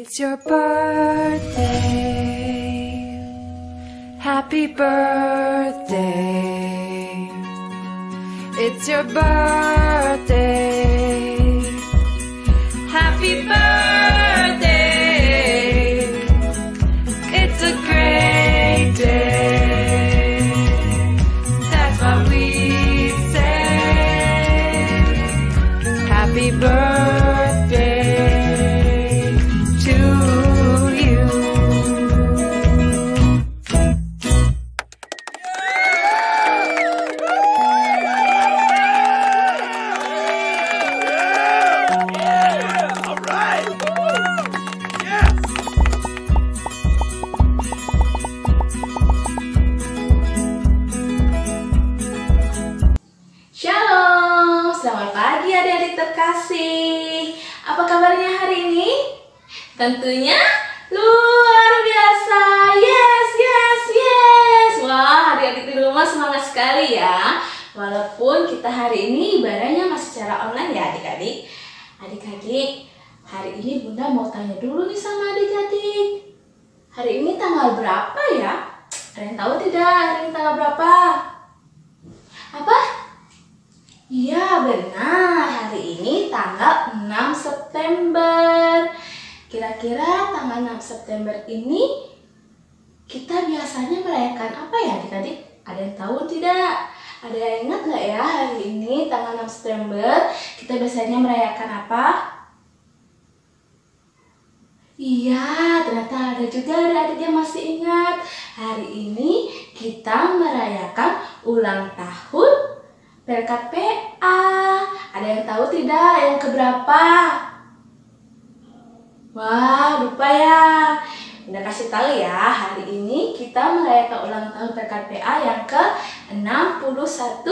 It's your birthday. Happy birthday. It's your birthday. Happy birthday. It's a great day. That's what we say. Happy birthday to you. Shalom, selamat pagi adik-adik terkasih. Apa kabarnya hari ini? Tentunya luar biasa. Yes, yes, yes. Wah, adik-adik di rumah semangat sekali ya. Walaupun kita hari ini ibadahnya masih secara online ya adik-adik. Adik-adik, hari ini Bunda mau tanya dulu nih sama adik-adik. Hari ini tanggal berapa ya? Ada yang tahu tidak hari ini tanggal berapa? Apa? Iya benar, hari ini tanggal 6 September. Kira-kira tanggal 6 September ini kita biasanya merayakan apa ya adik-adik? Ada yang tahu tidak? Ada yang ingat nggak ya hari ini tanggal 6 September kita biasanya merayakan apa? Iya, ternyata ada juga adik-adik yang masih ingat. Hari ini kita merayakan ulang tahun PLKPA. Ada yang tahu tidak yang keberapa? Wah, lupa ya. Udah kasih tahu ya, hari ini kita merayakan ulang tahun PLKPA yang ke-61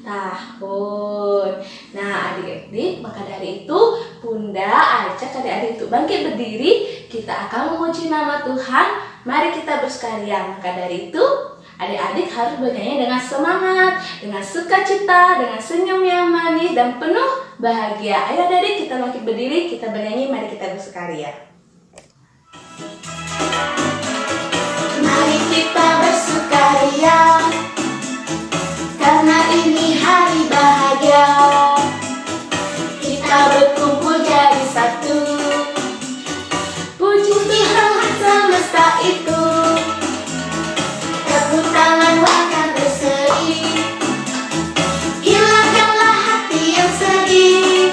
tahun. Nah, adik-adik, maka dari itu Bunda ajak adik-adik untuk bangkit berdiri. Kita akan memuji nama Tuhan. Mari kita bersukaria. Maka dari itu adik-adik harus bernyanyi dengan semangat, dengan sukacita, dengan senyum yang manis dan penuh bahagia. Ayo adik-adik kita bangkit berdiri, kita bernyanyi, mari kita bersukaria. Mari kita bersukaria, karena ini hari bahagia. Kita berkumpul jadi satu, puji Tuhan semesta itu. Tepuk tangan akan berseri, hilangkanlah hati yang sedih.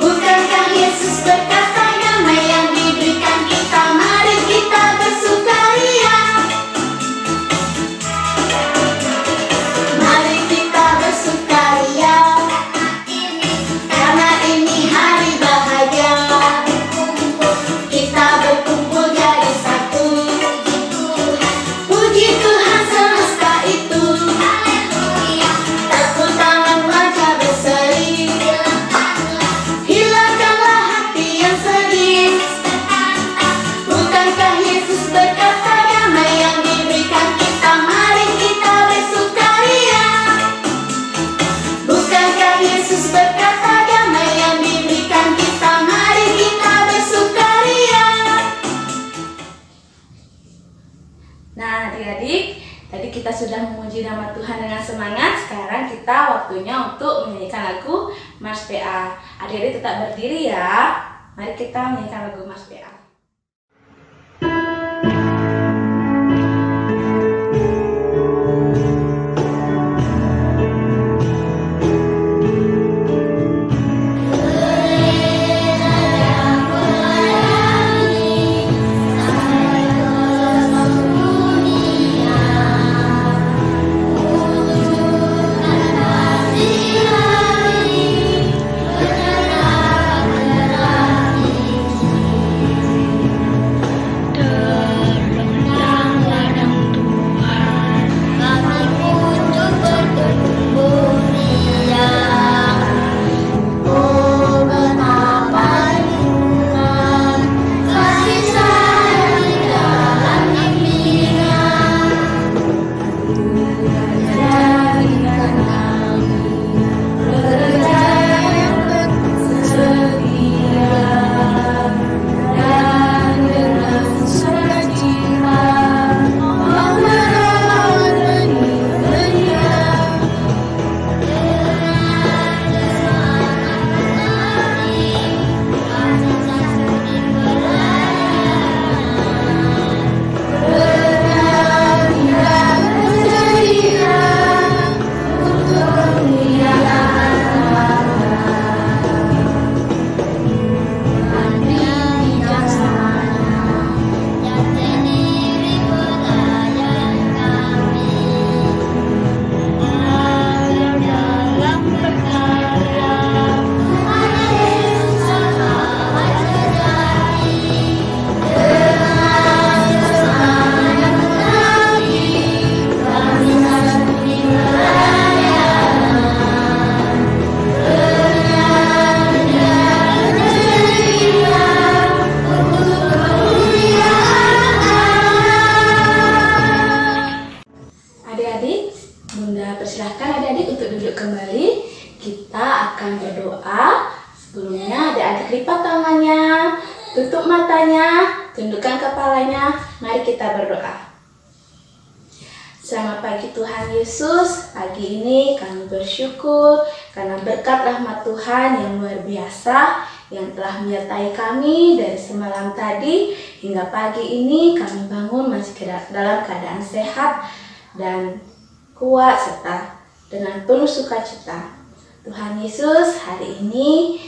Bukankah Yesus berkata damai yang diberikan kita? Mari kita bersukaria. Mari kita bersukaria, karena ini hari bahagia. Kita berkumpul jadi satu, puji Tuhan semesta itu. Tepuk tangan wajah berseri, hilangkanlah hati yang sedih. Bukankah Yesus berkata damai yang diberikan kita? Mari kita bersukaria. Bukankah Yesus berkata damai yang diberikan kita? Mari kita bersukaria. Nah adik-adik, tadi kita sudah memuji nama Tuhan dengan semangat. Sekarang kita waktunya untuk menyanyikan lagu Mars PA. Adik-adik tetap berdiri ya. Mari kita menyanyikan lagu Mars PA. Bunda persilahkan adik-adik untuk duduk kembali. Kita akan berdoa. Sebelumnya adik-adik lipat tangannya, tutup matanya, tundukkan kepalanya. Mari kita berdoa. Selamat pagi Tuhan Yesus. Pagi ini kami bersyukur karena berkat rahmat Tuhan yang luar biasa yang telah menyertai kami dari semalam tadi hingga pagi ini. Kami bangun masih dalam keadaan sehat dan kuat serta dengan penuh sukacita. Tuhan Yesus, hari ini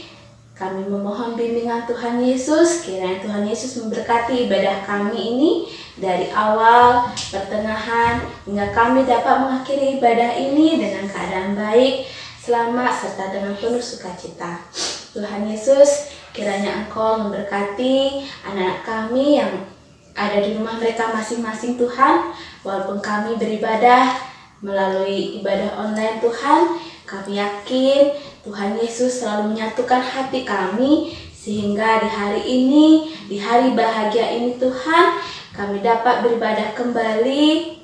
kami memohon bimbingan Tuhan Yesus. Kiranya Tuhan Yesus memberkati ibadah kami ini dari awal, pertengahan, hingga kami dapat mengakhiri ibadah ini dengan keadaan baik, selamat, serta dengan penuh sukacita. Tuhan Yesus, kiranya Engkau memberkati anak-anak kami yang ada di rumah mereka masing-masing Tuhan. Walaupun kami beribadah melalui ibadah online Tuhan, kami yakin Tuhan Yesus selalu menyatukan hati kami, sehingga di hari ini, di hari bahagia ini Tuhan, kami dapat beribadah kembali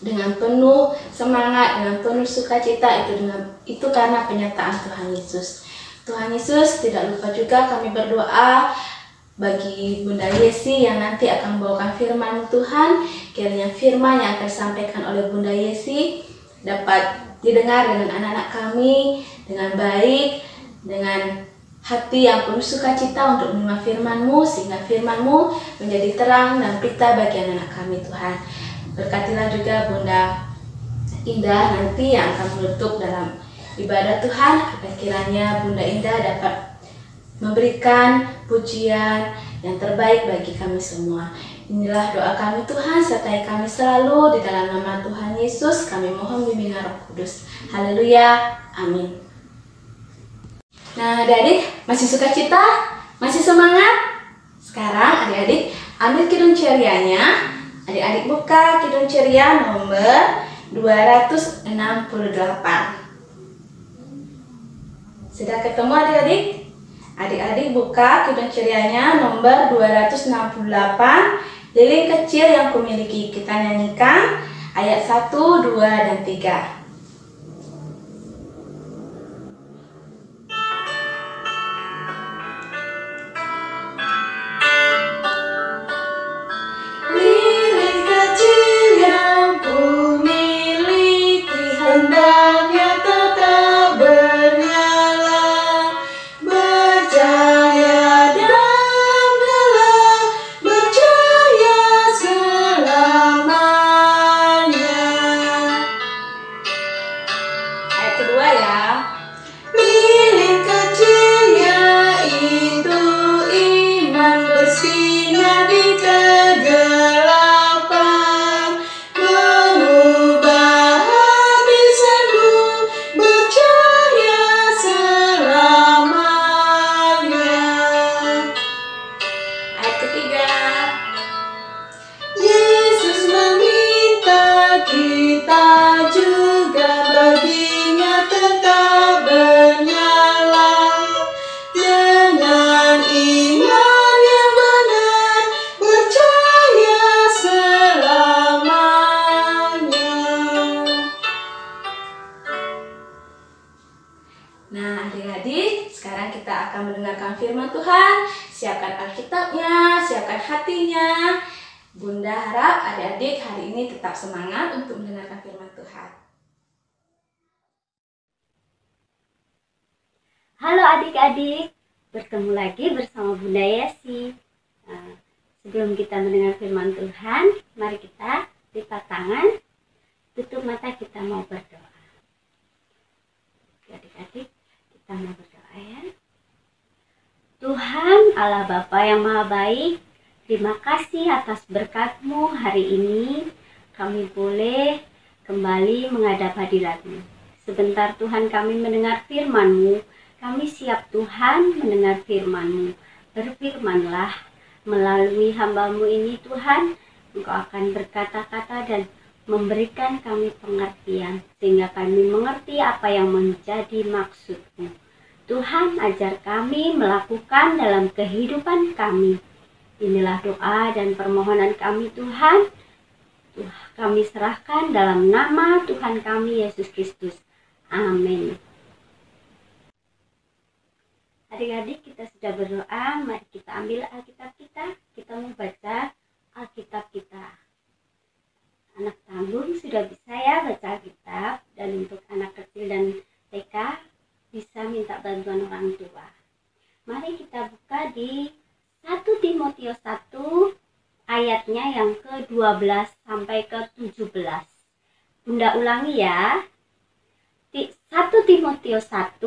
dengan penuh semangat, dengan penuh sukacita. Itu karena penyertaan Tuhan Yesus. Tuhan Yesus, tidak lupa juga kami berdoa bagi Bunda Yesi yang nanti akan membawakan firman Tuhan. Kiranya firman yang akan disampaikan oleh Bunda Yesi dapat didengar dengan anak-anak kami dengan baik, dengan hati yang penuh sukacita untuk menerima firman-Mu, sehingga firman-Mu menjadi terang dan pita bagi anak-anak kami Tuhan. Berkatilah juga Bunda Indah nanti yang akan menutup dalam ibadah Tuhan, agar kiranya Bunda Indah dapat memberikan pujian yang terbaik bagi kami semua. Inilah doa kami Tuhan, sertai kami selalu di dalam nama Tuhan Yesus. Kami mohon bimbingan Roh Kudus. Haleluya, amin. Nah adik-adik, masih sukacita? Masih semangat? Sekarang adik-adik ambil kidung cerianya. Adik-adik buka kidung ceria nomor 268. Sudah ketemu adik-adik? Adik-adik buka kidung cerianya nomor 268. Lilin kecil yang kumiliki. Kita nyanyikan ayat 1, 2, dan 3. Nah adik-adik, sekarang kita akan mendengarkan firman Tuhan. Siapkan Alkitabnya, siapkan hatinya. Bunda harap adik-adik hari ini tetap semangat untuk mendengarkan firman Tuhan. Halo adik-adik, bertemu lagi bersama Bunda Yesi. Sebelum kita mendengar firman Tuhan, mari kita lipat tangan, tutup mata, kita mau berdoa. Adik-adik, kita mau berdoa ya. Tuhan Allah Bapa yang Maha Baik, terima kasih atas berkat-Mu hari ini. Kami boleh kembali menghadap hadirat-Mu. Sebentar Tuhan kami mendengar firman-Mu. Kami siap Tuhan mendengar firman-Mu. Berfirmanlah melalui hamba-Mu ini Tuhan. Engkau akan berkata-kata dan memberikan kami pengertian, sehingga kami mengerti apa yang menjadi maksud-Mu. Tuhan, ajar kami melakukan dalam kehidupan kami. Inilah doa dan permohonan kami Tuhan. kami serahkan dalam nama Tuhan kami Yesus Kristus. Amin. Adik-adik, kita sudah berdoa, mari kita ambil Alkitab kita membaca Alkitab kita. Anak tanggung sudah bisa ya baca Alkitab, dan untuk anak kecil dan TK bisa minta bantuan orang tua. Mari kita buka di 1 Timotius 1 ayatnya yang ke-12 sampai ke-17. Bunda ulangi ya. 1 Timotius 1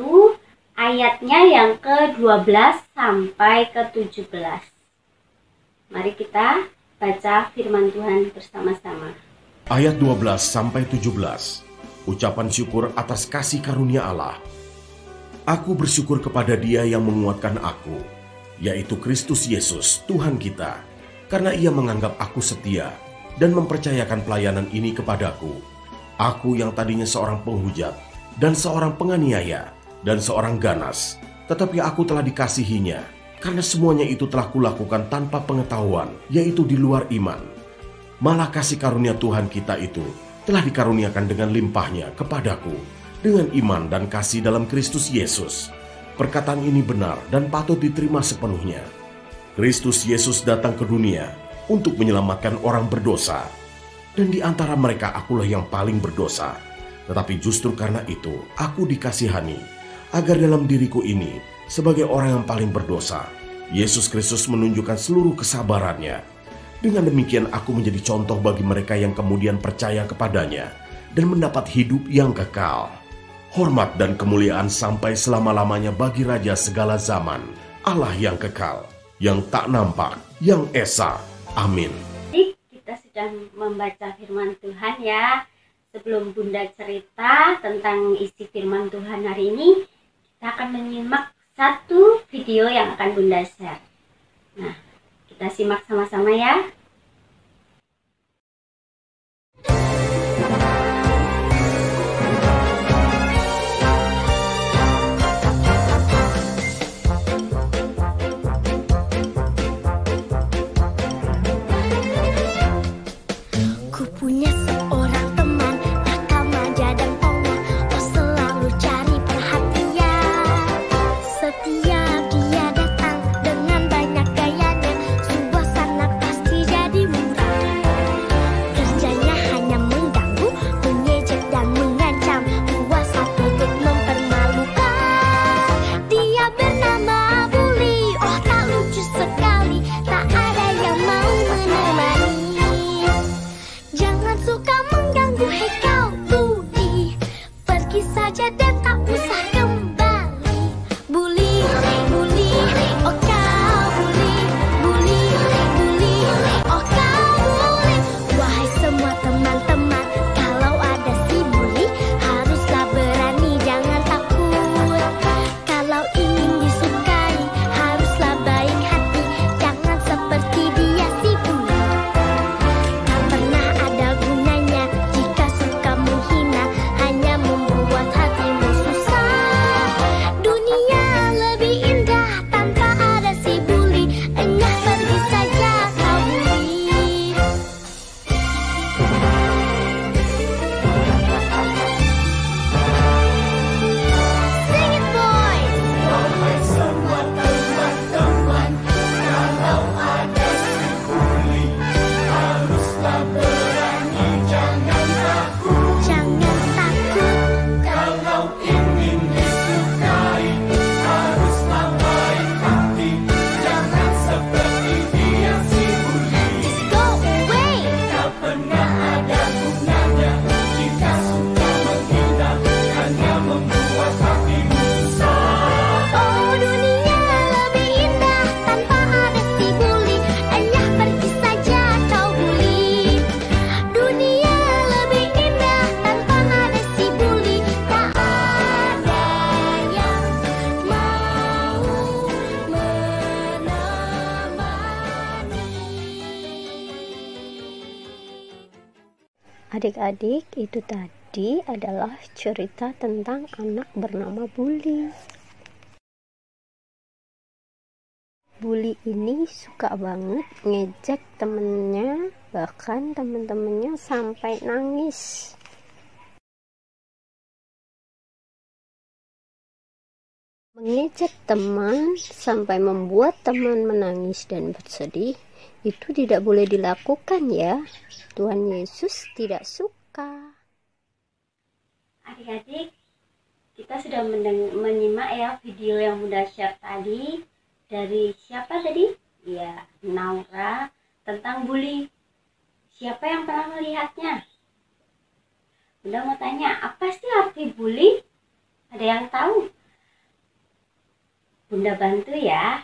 ayatnya yang ke-12 sampai ke-17. Mari kita baca firman Tuhan bersama-sama. Ayat 12 sampai 17. Ucapan syukur atas kasih karunia Allah. Aku bersyukur kepada Dia yang menguatkan aku, yaitu Kristus Yesus, Tuhan kita, karena Ia menganggap aku setia dan mempercayakan pelayanan ini kepadaku. Aku yang tadinya seorang penghujat dan seorang penganiaya dan seorang ganas, tetapi aku telah dikasihinya, karena semuanya itu telah kulakukan tanpa pengetahuan, yaitu di luar iman. Malah kasih karunia Tuhan kita itu telah dikaruniakan dengan limpahnya kepadaku, dengan iman dan kasih dalam Kristus Yesus. Perkataan ini benar dan patut diterima sepenuhnya. Kristus Yesus datang ke dunia untuk menyelamatkan orang berdosa, dan di antara mereka akulah yang paling berdosa. Tetapi justru karena itu aku dikasihani, agar dalam diriku ini, sebagai orang yang paling berdosa, Yesus Kristus menunjukkan seluruh kesabarannya. Dengan demikian aku menjadi contoh bagi mereka yang kemudian percaya kepadanya dan mendapat hidup yang kekal. Hormat dan kemuliaan sampai selama-lamanya bagi Raja segala zaman, Allah yang kekal, yang tak nampak, yang esa. Amin. Kita sudah membaca firman Tuhan ya. Sebelum Bunda cerita tentang isi firman Tuhan hari ini, kita akan menyimak satu video yang akan Bunda share. Nah, kita simak sama-sama ya. Ku punya seorang teman, nakal, manja dan polos. Oh, selalu cari perhatian. Setiap dia datang dengan banyak gayanya, suasana pasti jadi murah. Kerjanya hanya mengganggu, mengejek dan mengancam, buat satu untuk mempermalukan. Dia bernama Bully, oh tak lucu sekali, tak ada yang mau menemani. Jangan suka mengganggu, hei kau Bully, pergi saja dan tak usah kembali. Bully, Bully, oh kau Bully, Bully, Bully, oh kau Bully. Wahai semua teman-teman, kalau ada si Bully, haruslah berani, jangan takut. Kalau ingin disukai, haruslah baik hati, jangan seperti dia si Bully. Tak pernah ada gunanya jika suka menghina, hanya membuat hatimu susah. Dunia lebih indah tanpa ada si Bully, enyah pergi saja kau Bully. Sing it boys. Wahai semua teman-teman, kalau ada si Bully, haruslah berani, jangan takut. Jangan takut. Kalau ingin disukai, haruslah baik hati, jangan seperti dia si Bully. Go away. Tak pernah ada gunanya jika suka menghina, hanya membuat hatimu susah. Oh, dunia lebih indah tanpa ada si Bully, enyah pergi saja kau Bully. Dunia lebih indah tanpa ada si Bully, tak ada yang mau menemani. Adik-adik, itu tadi adalah cerita tentang anak bernama Bully. Bully ini suka banget ngejek temennya, bahkan temen-temennya sampai nangis. Mengejek teman sampai membuat teman menangis dan bersedih, itu tidak boleh dilakukan ya. Tuhan Yesus tidak suka. Adik-adik, kita sudah menyimak ya video yang Bunda share tadi. Dari siapa tadi? Ya, Naura, tentang bully. Siapa yang pernah melihatnya? Bunda mau tanya, apa sih arti bully? Ada yang tahu? Bunda bantu ya.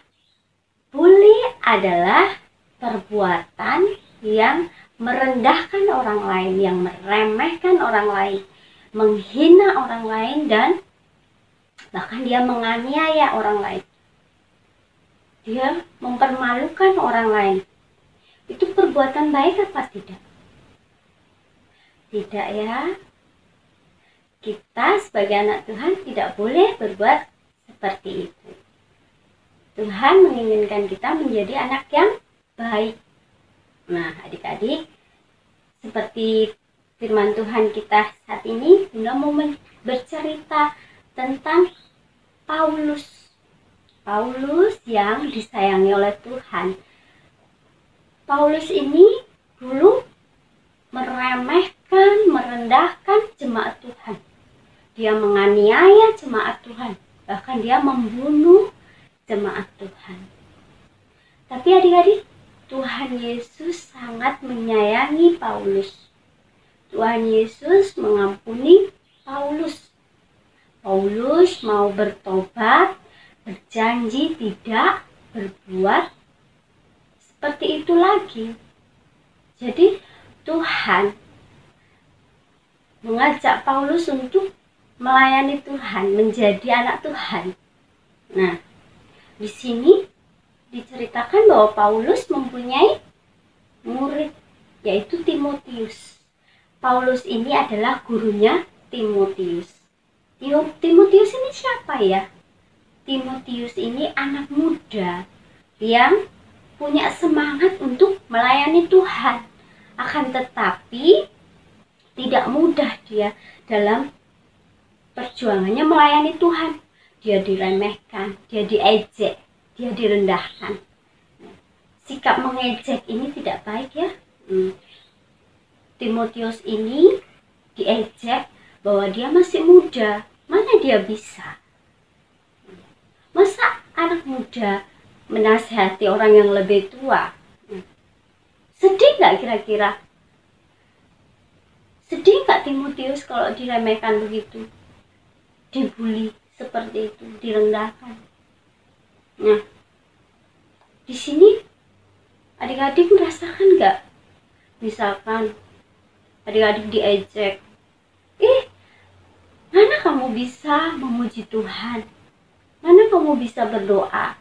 Bully adalah perbuatan yang merendahkan orang lain, yang meremehkan orang lain, menghina orang lain, dan bahkan dia menganiaya orang lain. Dia mempermalukan orang lain. Itu perbuatan baik apa tidak? Tidak ya. Kita sebagai anak Tuhan tidak boleh berbuat seperti itu. Tuhan menginginkan kita menjadi anak yang baik. Nah, adik-adik, seperti firman Tuhan kita saat ini, Bunda mau bercerita tentang Paulus yang disayangi oleh Tuhan. Paulus ini dulu meremehkan, merendahkan jemaat Tuhan. Dia menganiaya jemaat Tuhan, bahkan dia membunuh jemaat Tuhan. Tapi adik-adik, Tuhan Yesus sangat menyayangi Paulus. Tuhan Yesus mengampuni Paulus. Paulus mau bertobat, berjanji tidak berbuat seperti itu lagi. Jadi Tuhan mengajak Paulus untuk melayani Tuhan, menjadi anak Tuhan. Nah, di sini diceritakan bahwa Paulus mempunyai murid, yaitu Timotius. Paulus ini adalah gurunya Timotius. Timotius ini siapa ya? Timotius ini anak muda yang punya semangat untuk melayani Tuhan. Akan tetapi tidak mudah dia dalam perjuangannya melayani Tuhan. Dia diremehkan, dia diejek, dia direndahkan. Sikap mengejek ini tidak baik ya. Timotius ini diejek bahwa dia masih muda. Mana dia bisa? Masa anak muda menasihati orang yang lebih tua? Sedih nggak kira-kira? Sedih nggak Timotius kalau diremehkan begitu? Dibully seperti itu, direndahkan. Nah, di sini adik-adik merasakan nggak? Misalkan adik-adik diejek, mana kamu bisa memuji Tuhan? Mana kamu bisa berdoa?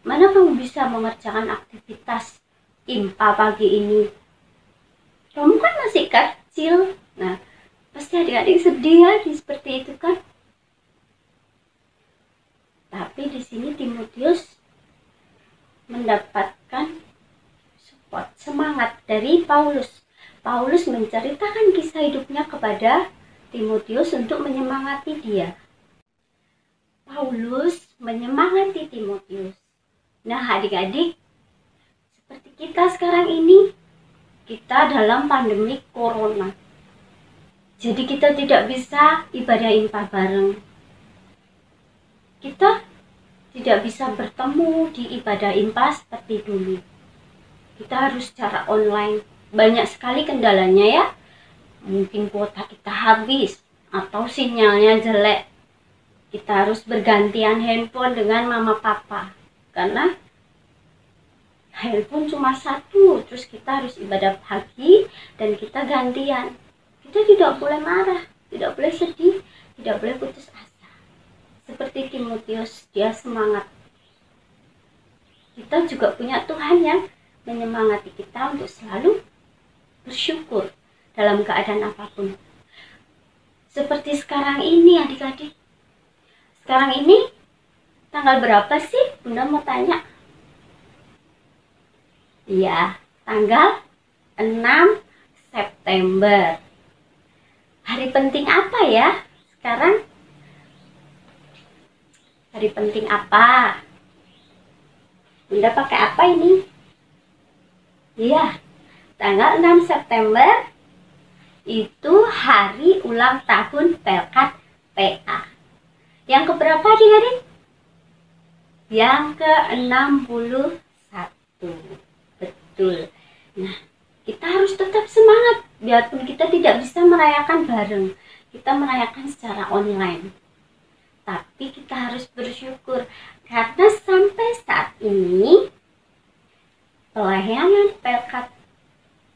Mana kamu bisa mengerjakan aktivitas IMPA pagi ini? Kamu kan masih kecil. Nah, pasti adik-adik sedih ya seperti itu kan? Tapi di sini Timotius mendapatkan support, semangat dari Paulus. Paulus menceritakan kisah hidupnya kepada Timotius untuk menyemangati dia. Paulus menyemangati Timotius. Nah, adik-adik, seperti kita sekarang ini, kita dalam pandemi corona. Jadi kita tidak bisa ibadah IMPA bareng. Kita tidak bisa bertemu di ibadah IMPA seperti dulu. Kita harus secara online. Banyak sekali kendalanya ya. Mungkin kuota kita habis atau sinyalnya jelek. Kita harus bergantian handphone dengan mama papa. Karena handphone cuma satu. Terus kita harus ibadah pagi dan kita gantian. Kita tidak boleh marah, tidak boleh sedih, tidak boleh putus asa. Seperti Timotius, dia semangat. Kita juga punya Tuhan yang menyemangati kita untuk selalu bersyukur dalam keadaan apapun. Seperti sekarang ini adik-adik. Sekarang ini tanggal berapa sih? Bunda mau tanya. Iya, tanggal 6 September. Hari penting apa ya sekarang? Hari penting apa? Bunda pakai apa ini? Iya, tanggal 6 September itu hari ulang tahun Pelkat PA. Yang keberapa adik-adik? Yang ke-61. Betul. Nah, kita harus tetap semangat biarpun kita tidak bisa merayakan bareng. Kita merayakan secara online. Tapi kita harus bersyukur karena sampai saat ini pelayanan Pelkat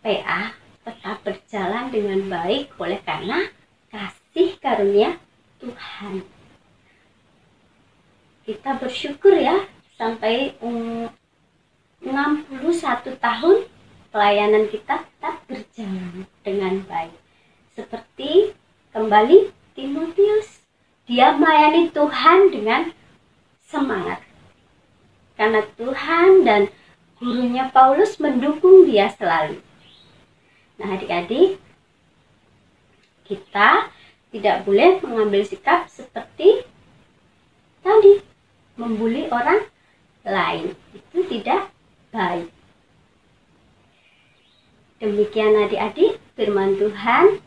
PA tetap berjalan dengan baik oleh karena kasih karunia Tuhan. Kita bersyukur ya, sampai 61 tahun pelayanan kita tetap berjalan dengan baik. Seperti kembali Timotius, dia melayani Tuhan dengan semangat. Karena Tuhan dan gurunya Paulus mendukung dia selalu. Nah adik-adik, kita tidak boleh mengambil sikap seperti tadi, membuli orang lain. Itu tidak baik. Demikian adik-adik firman Tuhan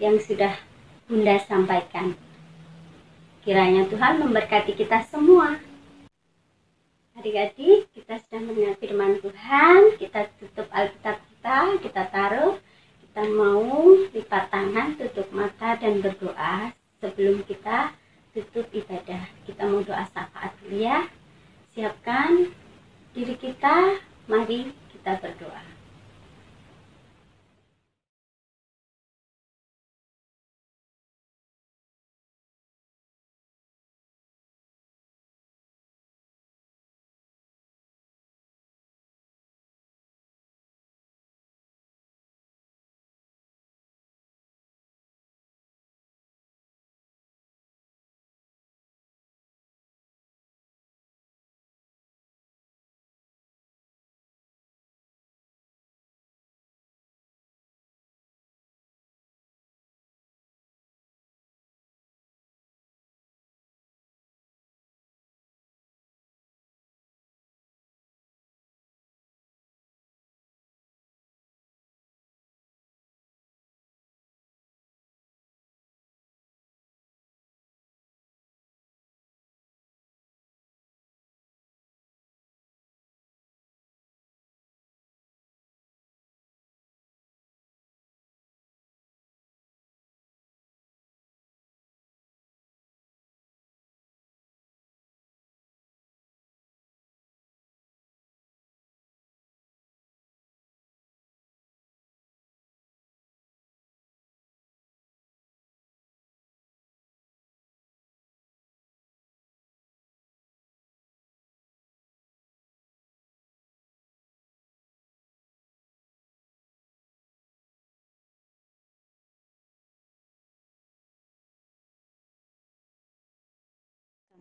yang sudah Bunda sampaikan. Kiranya Tuhan memberkati kita semua. Adik-adik, kita sudah mendengar firman Tuhan. Kita tutup Alkitab kita taruh. Kita mau lipat tangan, tutup mata dan berdoa sebelum kita tutup ibadah. Kita mau doa syafaat dulu ya. Siapkan diri kita, mari kita berdoa.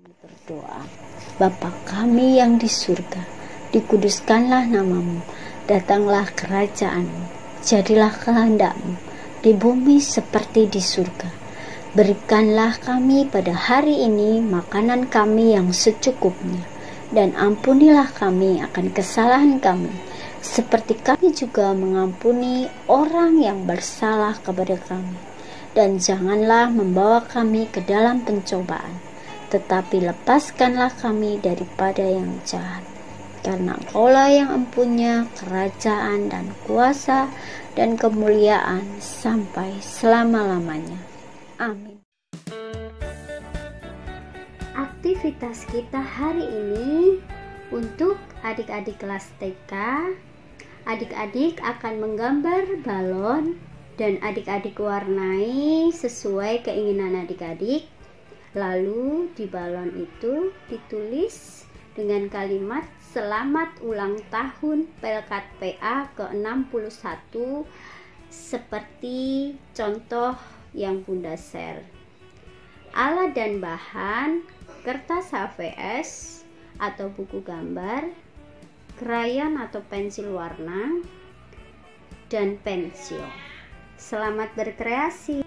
Berdoa. Bapa kami yang di surga, dikuduskanlah namamu, datanglah kerajaanmu, jadilah kehendakmu di bumi seperti di surga. Berikanlah kami pada hari ini makanan kami yang secukupnya, dan ampunilah kami akan kesalahan kami, seperti kami juga mengampuni orang yang bersalah kepada kami. Dan janganlah membawa kami ke dalam pencobaan, tetapi lepaskanlah kami daripada yang jahat. Karena Engkaulah yang empunya kerajaan dan kuasa dan kemuliaan sampai selama-lamanya. Amin. Aktivitas kita hari ini untuk adik-adik kelas TK. Adik-adik akan menggambar balon dan adik-adik warnai sesuai keinginan adik-adik. Lalu di balon itu ditulis dengan kalimat selamat ulang tahun Pelkat PA ke-61 seperti contoh yang Bunda share. Alat dan bahan kertas HVS atau buku gambar, krayon atau pensil warna, dan pensil. Selamat berkreasi.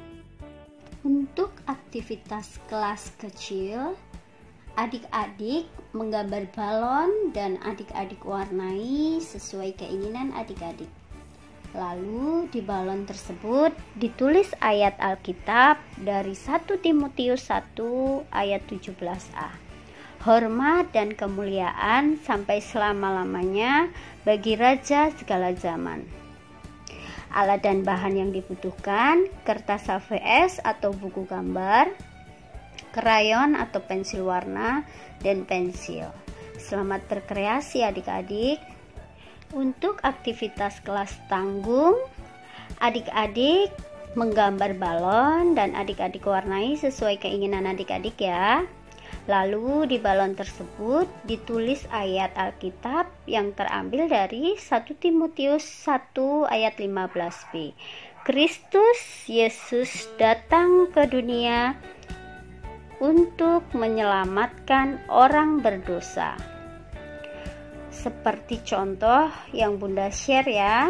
Untuk aktivitas kelas kecil, adik-adik menggambar balon dan adik-adik warnai sesuai keinginan adik-adik. Lalu di balon tersebut ditulis ayat Alkitab dari 1 Timotius 1 ayat 17a. Hormat dan kemuliaan sampai selama-lamanya bagi Raja segala zaman. Alat dan bahan yang dibutuhkan: kertas HVS atau buku gambar, krayon atau pensil warna, dan pensil. Selamat berkreasi adik-adik. Untuk aktivitas kelas tanggung, adik-adik menggambar balon dan adik-adik warnai sesuai keinginan adik-adik ya. Lalu di balon tersebut ditulis ayat Alkitab yang terambil dari 1 Timotius 1 ayat 15b. Kristus Yesus datang ke dunia untuk menyelamatkan orang berdosa. Seperti contoh yang Bunda share ya,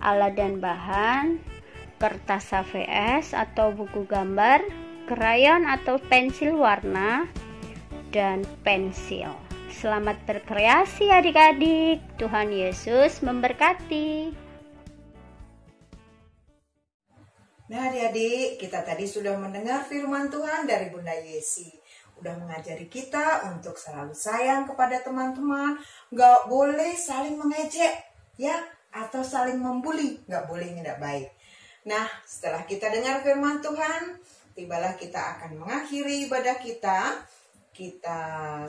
alat dan bahan, kertas HVS atau buku gambar, krayon atau pensil warna, dan pensil. Selamat berkreasi adik-adik. Tuhan Yesus memberkati. Nah adik-adik, kita tadi sudah mendengar firman Tuhan dari Bunda Yesi. Udah mengajari kita untuk selalu sayang kepada teman-teman, nggak boleh saling mengejek, ya, atau saling membuli, nggak boleh, tidak baik. Nah, setelah kita dengar firman Tuhan, tibalah kita akan mengakhiri ibadah kita. Kita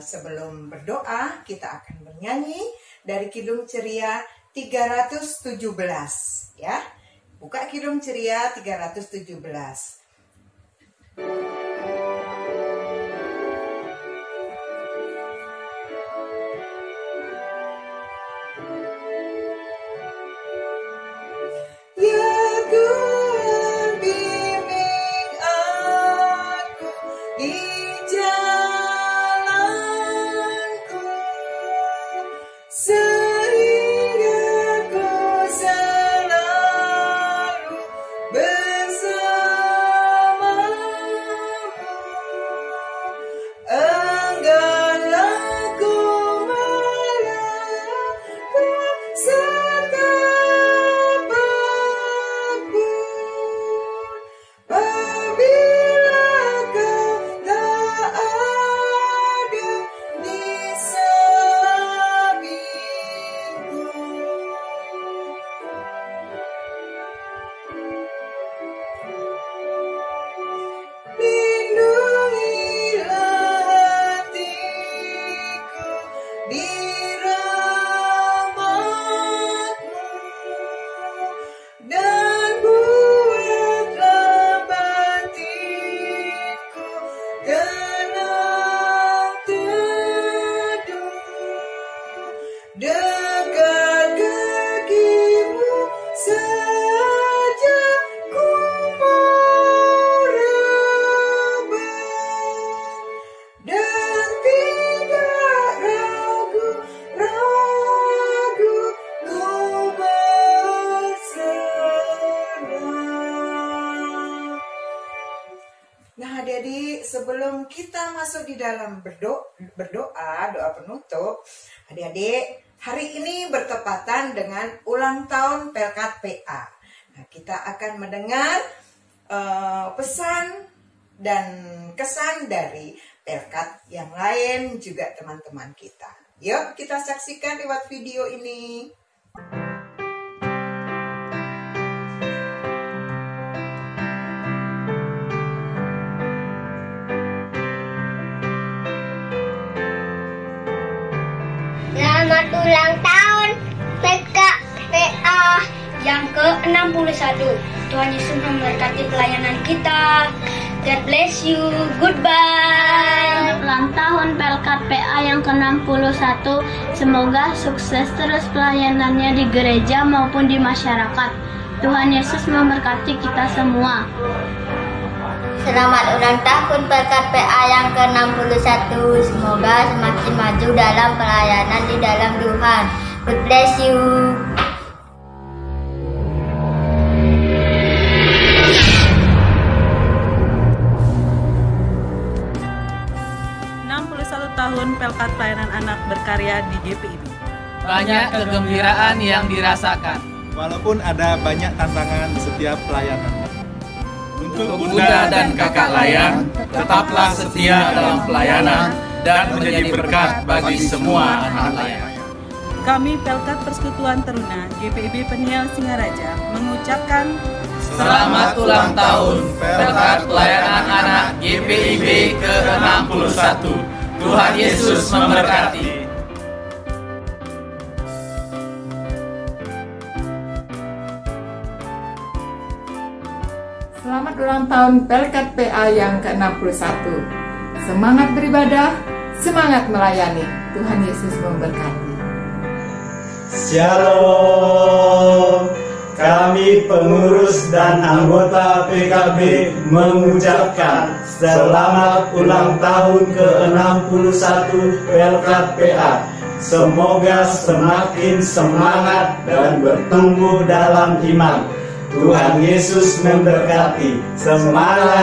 sebelum berdoa, kita akan bernyanyi dari Kidung Ceria 317, ya. Buka Kidung Ceria 317. Sebelum kita masuk di dalam berdoa, doa penutup, adik-adik, hari ini bertepatan dengan ulang tahun Pelkat PA. Nah, kita akan mendengar pesan dan kesan dari Pelkat yang lain juga teman-teman kita. Yuk kita saksikan lewat video ini. Selamat ulang tahun Pelkat PA yang ke-61. Tuhan Yesus memberkati pelayanan kita. God bless you. Goodbye. Ulang tahun Pelkat PA yang ke-61. Semoga sukses terus pelayanannya di gereja maupun di masyarakat. Tuhan Yesus memberkati kita semua. Selamat ulang tahun Pelkat PA yang ke-61. Semoga semakin maju dalam pelayanan di dalam Tuhan. God bless you. Tahun Pelkat Pelayanan Anak berkarya di GPIB. Banyak kegembiraan yang dirasakan. Walaupun ada banyak tantangan setiap pelayanan. Untuk Bunda dan Kakak Layan, tetaplah setia dalam pelayanan dan menjadi berkat bagi semua anak Layan. Kami Pelkat Persekutuan Teruna GPIB Peniel Singaraja mengucapkan Selamat ulang tahun Pelkat Pelayanan Anak GPIB ke-61. Tuhan Yesus memberkati. Selamat ulang tahun Pelkat PA yang ke-61. Semangat beribadah, semangat melayani. Tuhan Yesus memberkati. Shalom. Kami pengurus dan anggota PKB mengucapkan selamat ulang tahun ke-61 Pelkat PA. Semoga semakin semangat dan bertumbuh dalam iman. Tuhan Yesus memberkati. Semangat.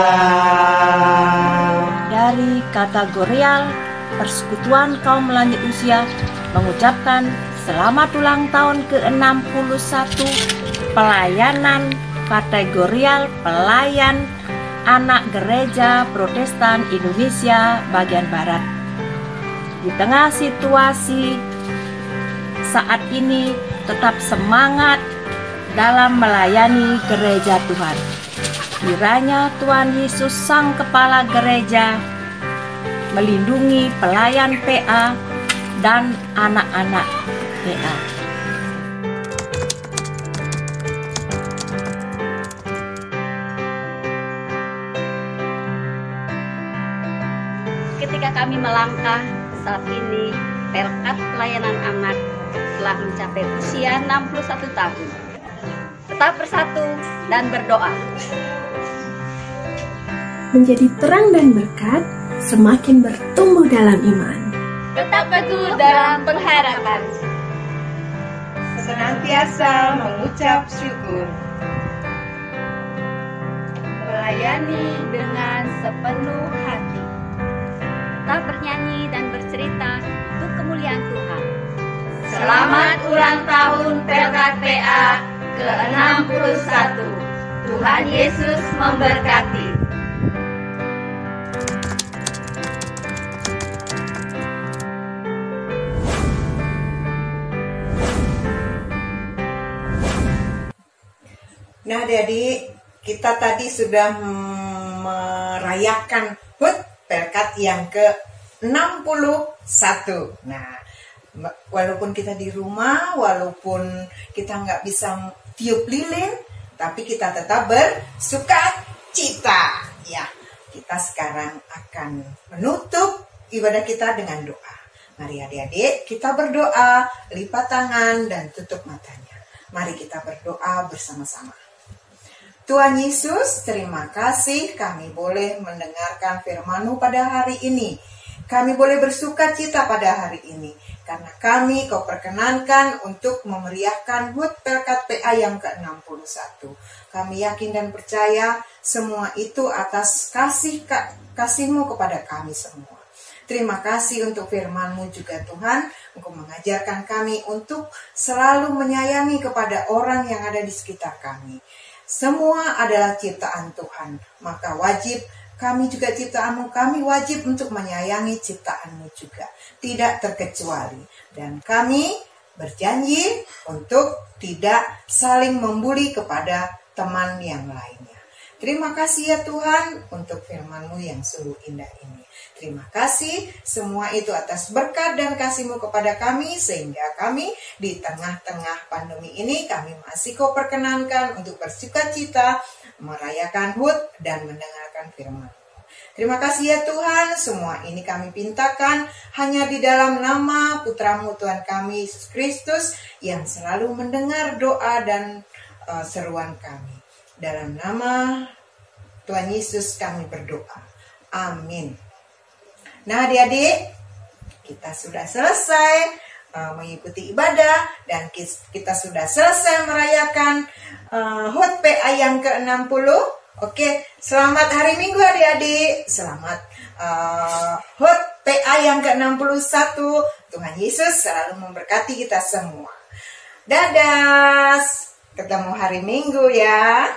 Dari kategorial Persekutuan Kaum Lanjut Usia mengucapkan selamat ulang tahun ke-61 pelayanan kategorial pelayan anak gereja Protestan Indonesia bagian Barat. Di tengah situasi saat ini tetap semangat dalam melayani gereja Tuhan. Kiranya Tuhan Yesus Sang Kepala Gereja melindungi pelayan PA dan anak-anak PA. Ketika kami melangkah saat ini, Pelkat Pelayanan Anak telah mencapai usia 61 tahun. Tetap bersatu dan berdoa. Menjadi terang dan berkat, semakin bertumbuh dalam iman. Tetap teguh dalam pengharapan. Senantiasa mengucap syukur. Melayani dengan sepenuh hati. Tetap bernyanyi dan bercerita untuk kemuliaan Tuhan. Selamat ulang tahun Pelkat PA ke-61. Tuhan Yesus memberkati. Nah adik-adik, kita tadi sudah merayakan HUT Pelkat yang ke-61. Nah, walaupun kita di rumah, walaupun kita nggak bisa tiup lilin, tapi kita tetap bersukacita. Ya, kita sekarang akan menutup ibadah kita dengan doa. Mari adik-adik, kita berdoa, lipat tangan dan tutup matanya. Mari kita berdoa bersama-sama. Tuhan Yesus, terima kasih kami boleh mendengarkan firman-Mu pada hari ini. Kami boleh bersuka cita pada hari ini. Karena kami Kau perkenankan untuk memeriahkan HUT Pelkat PA yang ke-61. Kami yakin dan percaya semua itu atas kasih-Mu kepada kami semua. Terima kasih untuk firman-Mu juga Tuhan. Engkau mengajarkan kami untuk selalu menyayangi kepada orang yang ada di sekitar kami. Semua adalah ciptaan Tuhan, maka wajib kami juga ciptaan-Mu, kami wajib untuk menyayangi ciptaan-Mu juga, tidak terkecuali. Dan kami berjanji untuk tidak saling membuli kepada teman yang lainnya. Terima kasih ya Tuhan untuk firman-Mu yang sungguh indah ini. Terima kasih semua itu atas berkat dan kasih-Mu kepada kami, sehingga kami di tengah-tengah pandemi ini kami masih Kau perkenankan untuk bersukacita, merayakan HUT dan mendengarkan firman-Mu. Terima kasih ya Tuhan, semua ini kami pintakan hanya di dalam nama Putra-Mu Tuhan kami Yesus Kristus yang selalu mendengar doa dan seruan kami. Dalam nama Tuhan Yesus kami berdoa. Amin. Nah adik-adik, kita sudah selesai mengikuti ibadah dan kita sudah selesai merayakan HUT PA yang ke-60. Oke, selamat hari Minggu adik-adik. Selamat HUT PA yang ke-61. Tuhan Yesus selalu memberkati kita semua. Dadah. Ketemu hari Minggu ya.